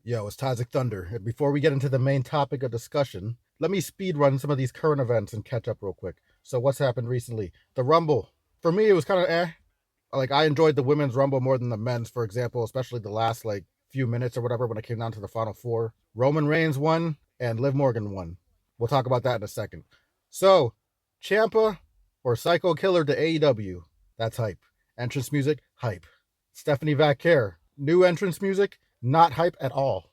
Yo, it's Toxic Thunder. And before we get into the main topic of discussion, let me speed run some of these current events and catch up real quick. So, what's happened recently? The Rumble. For me, it was kind of eh. Like, I enjoyed the women's Rumble more than the men's, for example, especially the last, like, few minutes or whatever when it came down to the final four. Roman Reigns won and Liv Morgan won. We'll talk about that in a second. So, Ciampa or Psycho Killer to AEW. That's hype. Entrance music, hype. Stephanie Vaquer, new entrance music, not hype at all.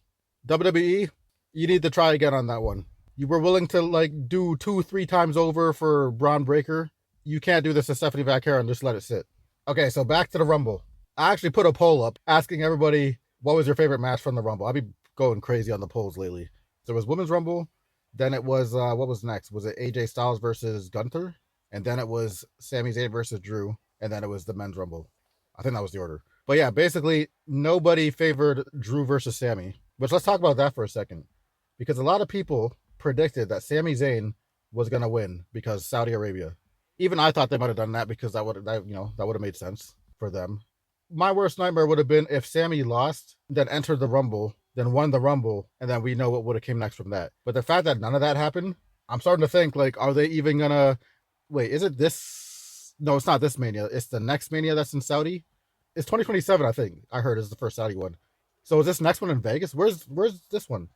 WWE, you need to try again on that one. You were willing to like do 2-3 times over for Braun Breaker. You can't do this to Stephanie Vaquer and just let it sit. Okay, so back to the Rumble. I actually put a poll up asking everybody what was your favorite match from the Rumble. I've been going crazy on the polls lately. There was Women's Rumble, then it was what was next? Was it AJ Styles versus Gunther? And then it was Sami Zayn versus Drew, and then it was the Men's Rumble. I think that was the order. But yeah, basically nobody favored Drew versus Sami. Which let's talk about that for a second, because a lot of people predicted that Sami Zayn was gonna win because Saudi Arabia. Even I thought they might have done that because that would have made sense for them. My worst nightmare would have been if Sami lost, then entered the Rumble, then won the Rumble, and then we know what would have came next from that. But the fact that none of that happened, I'm starting to think like, are they even gonna wait? Is it this? No, it's not this Mania. It's the next Mania that's in Saudi. It's 2027, I think. I heard is the first Saudi one. So is this next one in Vegas? Where's this one?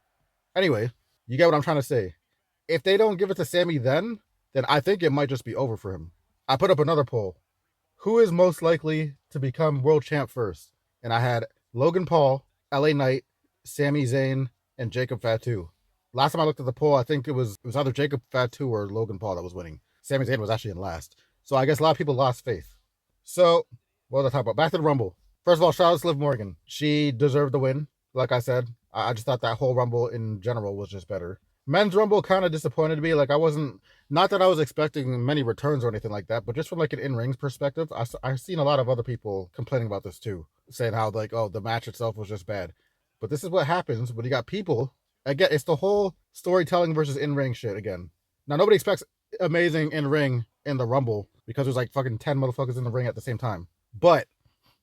Anyway, you get what I'm trying to say. If they don't give it to Sami then I think it might just be over for him. I put up another poll. Who is most likely to become world champ first? And I had Logan Paul, LA Knight, Sami Zayn, and Jacob Fatu. Last time I looked at the poll, I think it was either Jacob Fatu or Logan Paul that was winning. Sami Zayn was actually in last. So I guess a lot of people lost faith. So, what was I talking about? Back to the Rumble. First of all, shout out to Liv Morgan. She deserved the win. Like I said, I just thought that whole Rumble in general was just better. Men's Rumble kind of disappointed me. Like I wasn't, not that I was expecting many returns or anything like that, but just from like an in-ring perspective, I've seen a lot of other people complaining about this too, saying how like, oh, the match itself was just bad. But this is what happens when you got people, again, it's the whole storytelling versus in-ring shit again. Now, nobody expects amazing in-ring in the Rumble because there's like fucking 10 motherfuckers in the ring at the same time. But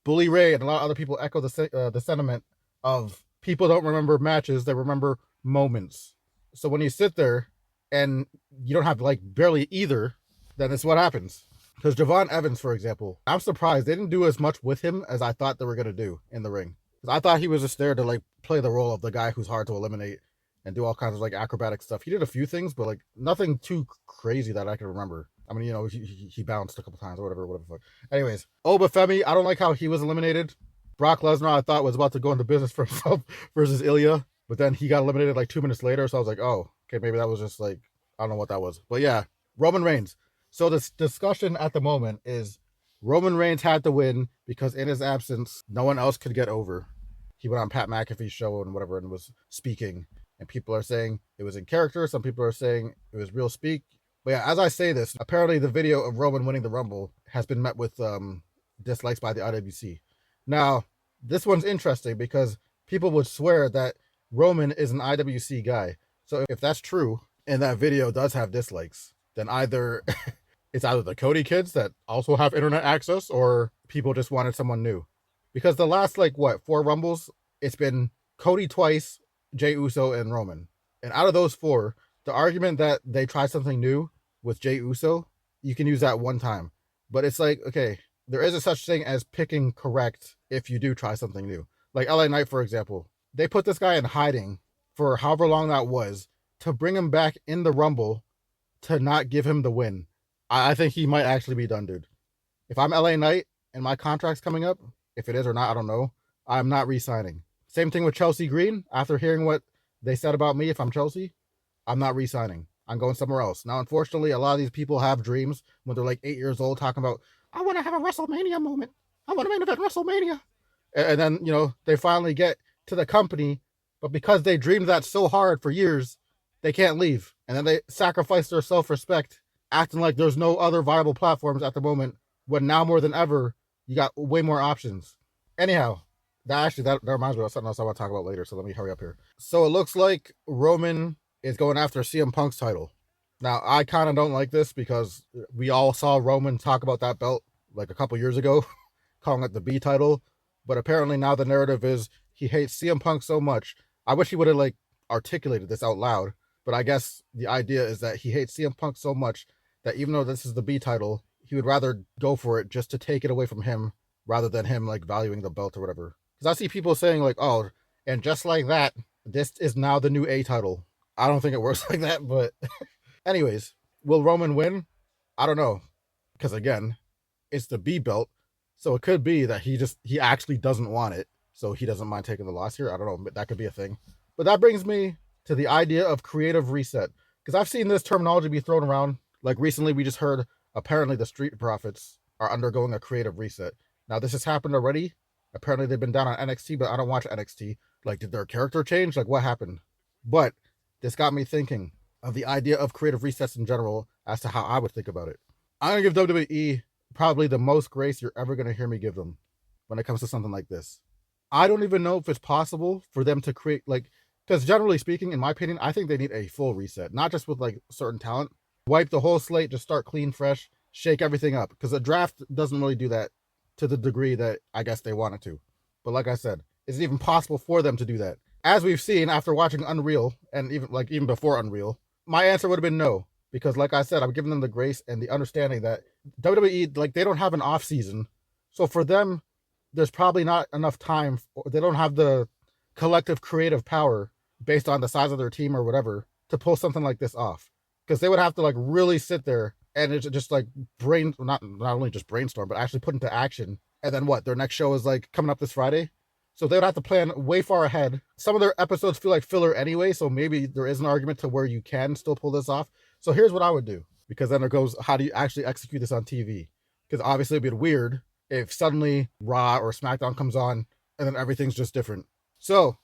Bully Ray and a lot of other people echo the sentiment of people don't remember matches, they remember moments. So when you sit there and you don't have like barely either, then it's what happens. Because Javon Evans, for example, I'm surprised they didn't do as much with him as I thought they were going to do in the ring. Because I thought he was just there to like play the role of the guy who's hard to eliminate and do all kinds of like acrobatic stuff. He did a few things, but like nothing too crazy that I can remember. I mean, you know, he bounced a couple times or whatever. Anyways, Obafemi, I don't like how he was eliminated. Brock Lesnar, I thought was about to go into business for himself versus Ilya, but then he got eliminated like 2 minutes later. So I was like, oh, okay, maybe that was just like, I don't know what that was. But yeah, Roman Reigns. So this discussion at the moment is Roman Reigns had to win because in his absence, no one else could get over. He went on Pat McAfee's show and whatever and was speaking. And people are saying it was in character. Some people are saying it was real speak. But yeah, as I say this, apparently the video of Roman winning the Rumble has been met with dislikes by the IWC. Now, this one's interesting because people would swear that Roman is an IWC guy. So if that's true and that video does have dislikes, then either it's either the Cody kids that also have internet access or people just wanted someone new. Because the last, like, 4 Rumbles, it's been Cody twice, Jey Uso, and Roman. And out of those 4, the argument that they try something new with Jey Uso, you can use that one time. But it's like, okay, there is a such thing as picking correct if you do try something new. Like LA Knight, for example. They put this guy in hiding for however long that was to bring him back in the Rumble to not give him the win. I think he might actually be done, dude. If I'm LA Knight and my contract's coming up, if it is or not, I don't know, I'm not re-signing. Same thing with Chelsea Green. After hearing what they said about me, if I'm Chelsea, I'm not re-signing. I'm going somewhere else. Now, unfortunately, a lot of these people have dreams when they're like 8 years old talking about, I want to have a WrestleMania moment. I want to main event WrestleMania. And then, you know, they finally get to the company, but because they dreamed that so hard for years, they can't leave. And then they sacrifice their self-respect, acting like there's no other viable platforms at the moment, when now more than ever, you got way more options. Anyhow, that reminds me of something else I want to talk about later, so let me hurry up here. So it looks like Roman is going after CM Punk's title. Now, I kind of don't like this because we all saw Roman talk about that belt like a couple years ago, calling it the B title. But apparently now the narrative is he hates CM Punk so much I wish he would have like articulated this out loud, but I guess the idea is that he hates CM Punk so much that even though this is the B title, he would rather go for it just to take it away from him rather than him like valuing the belt or whatever. Because I see people saying like, oh, and just like that, this is now the new A title. I don't think it works like that, but anyways, will Roman win? I don't know. Because again, it's the B belt. So it could be that he actually doesn't want it. So he doesn't mind taking the loss here. I don't know. That could be a thing. But that brings me to the idea of creative reset. Because I've seen this terminology be thrown around. Like recently we just heard apparently the Street Profits are undergoing a creative reset. Now this has happened already. Apparently they've been down on NXT, but I don't watch NXT. Like, did their character change? Like, what happened? But this got me thinking of the idea of creative resets in general as to how I would think about it. I'm going to give WWE probably the most grace you're ever going to hear me give them when it comes to something like this. I don't even know if it's possible for them to create, like, because generally speaking, in my opinion, I think they need a full reset, not just with like certain talent. Wipe the whole slate, just start clean, fresh, shake everything up. Because a draft doesn't really do that to the degree that I guess they wanted to. But like I said, is it even possible for them to do that? As we've seen after watching Unreal, and even before Unreal, my answer would have been no. Because like I said, I'm giving them the grace and the understanding that WWE, like, they don't have an off season. So for them, there's probably not enough time. They don't have the collective creative power based on the size of their team or whatever to pull something like this off. Because they would have to like really sit there and it's just like not only just brainstorm, but actually put into action. And then what? Their next show is like coming up this Friday. So they would have to plan way far ahead. Some of their episodes feel like filler anyway, so maybe there is an argument to where you can still pull this off. So here's what I would do, because then there goes, how do you actually execute this on TV? Because obviously it'd be weird if suddenly Raw or SmackDown comes on and then everything's just different. So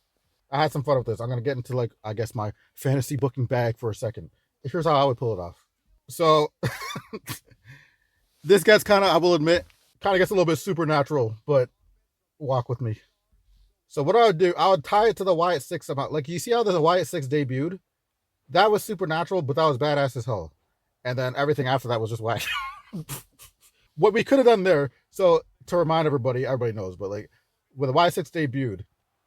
I had some fun with this. I'm going to get into like, I guess, my fantasy booking bag for a second. Here's how I would pull it off. So this gets kind of, I will admit, kind of gets a little bit supernatural, but walk with me. So what I would do, I would tie it to the Wyatt 6 somehow. Like, you see how the Wyatt 6 debuted? That was supernatural, but that was badass as hell. And then everything after that was just whack. What we could have done there, so to remind everybody knows, but like, when the Wyatt 6 debuted,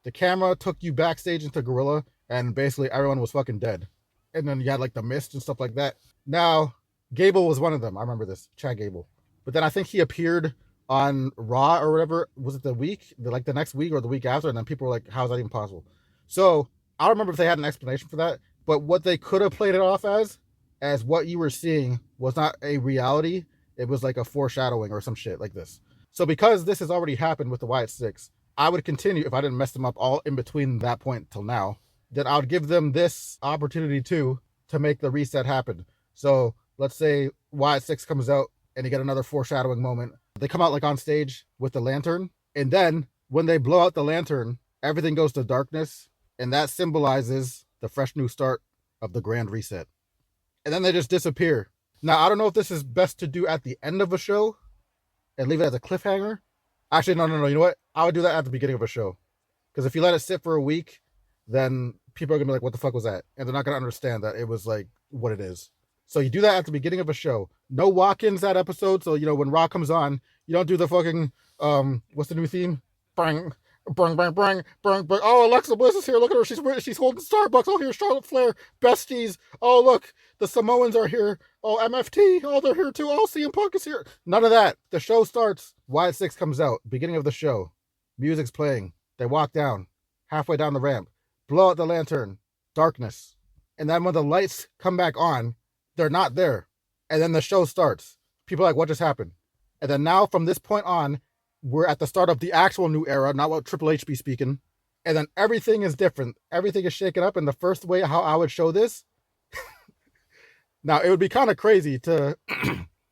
the camera took you backstage into Gorilla, and basically everyone was fucking dead. And then you had like the mist and stuff like that. Now, Gable was one of them. I remember this, Chad Gable. But then I think he appeared on Raw or whatever. Was it the next week or the week after? And then people were like, how is that even possible? So I don't remember if they had an explanation for that. But what they could have played it off as what you were seeing was not a reality. It was like a foreshadowing or some shit like this. So because this has already happened with the Wyatt 6, I would continue, if I didn't mess them up all in between that point till now, then I would give them this opportunity too to make the reset happen. So let's say Wyatt 6 comes out and you get another foreshadowing moment. They come out like on stage with the lantern, and then when they blow out the lantern, everything goes to darkness, and that symbolizes the fresh new start of the grand reset. And then they just disappear. Now, I don't know if this is best to do at the end of a show and leave it as a cliffhanger. Actually, no. You know what? I would do that at the beginning of a show. Because if you let it sit for a week, then people are going to be like, what the fuck was that? And they're not going to understand that it was like what it is. So you do that at the beginning of a show. No walk-ins that episode. So, when Raw comes on, you don't do the fucking, what's the new theme? Bang, bang, bang, bang, bang, bang. Oh, Alexa Bliss is here. Look at her. She's holding Starbucks. Oh, here's Charlotte Flair. Besties. Oh, look. The Samoans are here. Oh, MFT. Oh, they're here too. Oh, CM Punk is here. None of that. The show starts. Wyatt 6 comes out. Beginning of the show. Music's playing. They walk down. Halfway down the ramp. Blow out the lantern. Darkness. And then when the lights come back on, they're not there. And then the show starts. People are like, what just happened? And then now from this point on, we're at the start of the actual new era, not what Triple H be speaking. And then everything is different. Everything is shaken up. And the first way how I would show this, now it would be kind of crazy to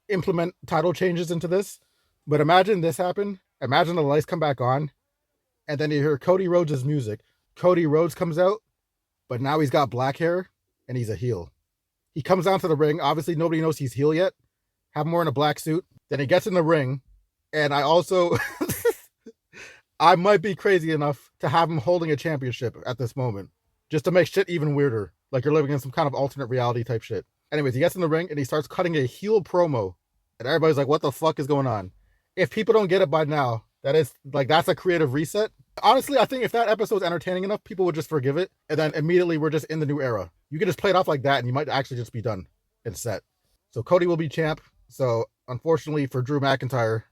implement title changes into this. But imagine this happen. Imagine the lights come back on. And then you hear Cody Rhodes' music. Cody Rhodes comes out, but now he's got black hair and he's a heel. He comes down to the ring. Obviously, nobody knows he's heel yet. Have him wearing a black suit. Then he gets in the ring. And I also, I might be crazy enough to have him holding a championship at this moment, just to make shit even weirder. Like you're living in some kind of alternate reality type shit. Anyways, he gets in the ring and he starts cutting a heel promo. And everybody's like, what the fuck is going on? If people don't get it by now, that's a creative reset. Honestly, I think if that episode's entertaining enough, people would just forgive it, and then immediately we're just in the new era. You can just play it off like that, and you might actually just be done and set. So Cody will be champ. So unfortunately for Drew McIntyre,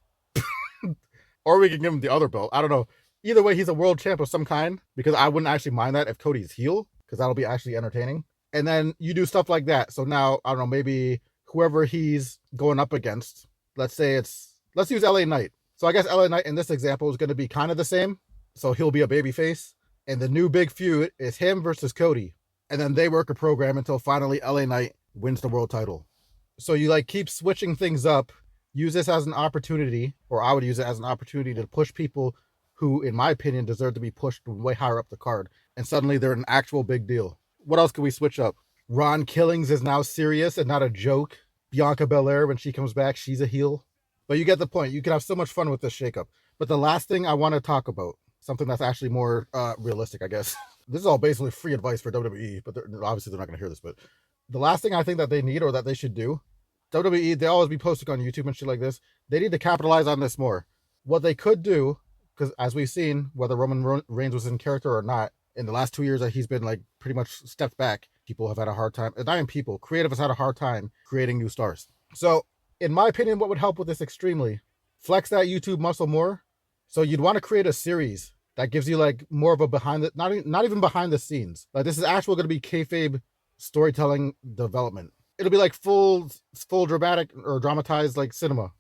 or we can give him the other belt. I don't know. Either way, he's a world champ of some kind, because I wouldn't actually mind that if Cody's heel, because that'll be actually entertaining. And then you do stuff like that. So now, I don't know, maybe whoever he's going up against, let's use LA Knight. So I guess LA Knight in this example is going to be kind of the same. So he'll be a babyface. And the new big feud is him versus Cody. And then they work a program until finally LA Knight wins the world title. So you like keep switching things up. Use this as an opportunity, or I would use it as an opportunity to push people who, in my opinion, deserve to be pushed way higher up the card. And suddenly they're an actual big deal. What else can we switch up? Ron Killings is now serious and not a joke. Bianca Belair, when she comes back, she's a heel. But you get the point. You can have so much fun with this shakeup. But the last thing I want to talk about, something that's actually more realistic, I guess. This is all basically free advice for WWE, but obviously they're not going to hear this. But the last thing I think that they need, or that they should do, WWE, they always be posting on YouTube and shit like this. They need to capitalize on this more. What they could do, because as we've seen, whether Roman Reigns was in character or not, in the last 2 years that he's been like pretty much stepped back, people have had a hard time, and not even people, creative has had a hard time creating new stars. So in my opinion, what would help with this extremely, flex that YouTube muscle more. So you'd want to create a series that gives you like more of a behind the, not even behind the scenes. Like this is actually going to be kayfabe storytelling development. It'll be like full dramatic or dramatized like cinema.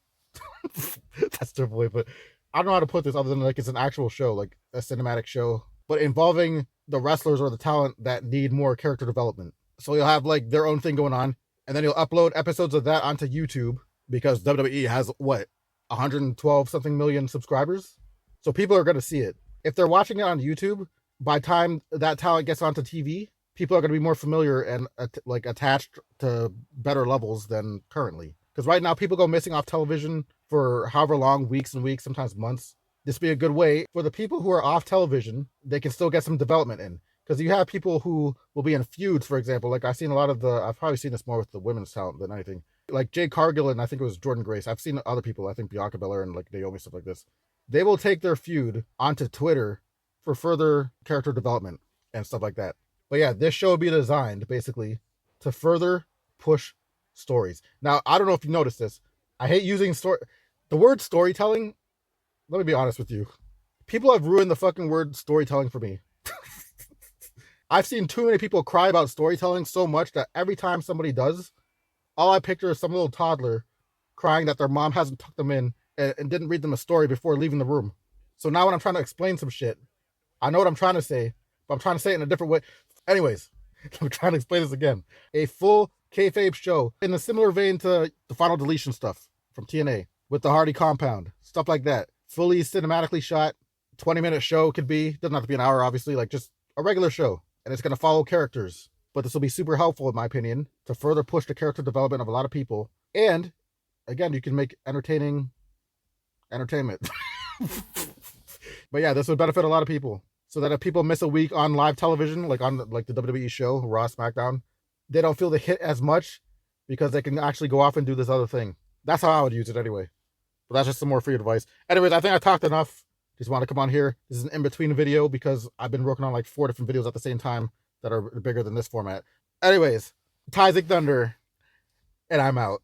That's terrible way, but I don't know how to put this other than like it's an actual show, like a cinematic show, but involving the wrestlers or the talent that need more character development. So you'll have like their own thing going on, and then you'll upload episodes of that onto YouTube because WWE has what, 112 something million subscribers. So people are going to see it. If they're watching it on YouTube, by the time that talent gets onto TV, people are going to be more familiar and like attached to better levels than currently. Because right now people go missing off television for however long, weeks and weeks, sometimes months. This would be a good way for the people who are off television, they can still get some development in. Because you have people who will be in feuds, for example. Like I've seen a lot of I've probably seen this more with the women's talent than anything. Like Jade Cargill and I think it was Jordan Grace. I've seen other people, I think Bianca Belair and like Naomi, stuff like this. They will take their feud onto Twitter for further character development and stuff like that. But yeah, this show will be designed basically to further push stories. Now, I don't know if you noticed this. I hate using the word storytelling. Let me be honest with you. People have ruined the fucking word storytelling for me. I've seen too many people cry about storytelling so much that every time somebody does, all I picture is some little toddler crying that their mom hasn't tucked them in and didn't read them a story before leaving the room. So now when I'm trying to explain some shit, I know what I'm trying to say, but I'm trying to say it in a different way. Anyways, I'm trying to explain this again. A full kayfabe show in a similar vein to the Final Deletion stuff from TNA with the Hardy Compound, stuff like that. Fully cinematically shot, 20-minute show could be. Doesn't have to be an hour, obviously, like just a regular show. And it's going to follow characters. But this will be super helpful, in my opinion, to further push the character development of a lot of people. And, again, you can make entertainment. But yeah, this would benefit a lot of people. So that if people miss a week on live television, like on like the WWE show, Raw, SmackDown, they don't feel the hit as much because they can actually go off and do this other thing. That's how I would use it anyway. But that's just some more free advice. Anyways, I think I talked enough. Just want to come on here. This is an in-between video because I've been working on like 4 different videos at the same time that are bigger than this format. Anyways, Tyzik Thunder, and I'm out.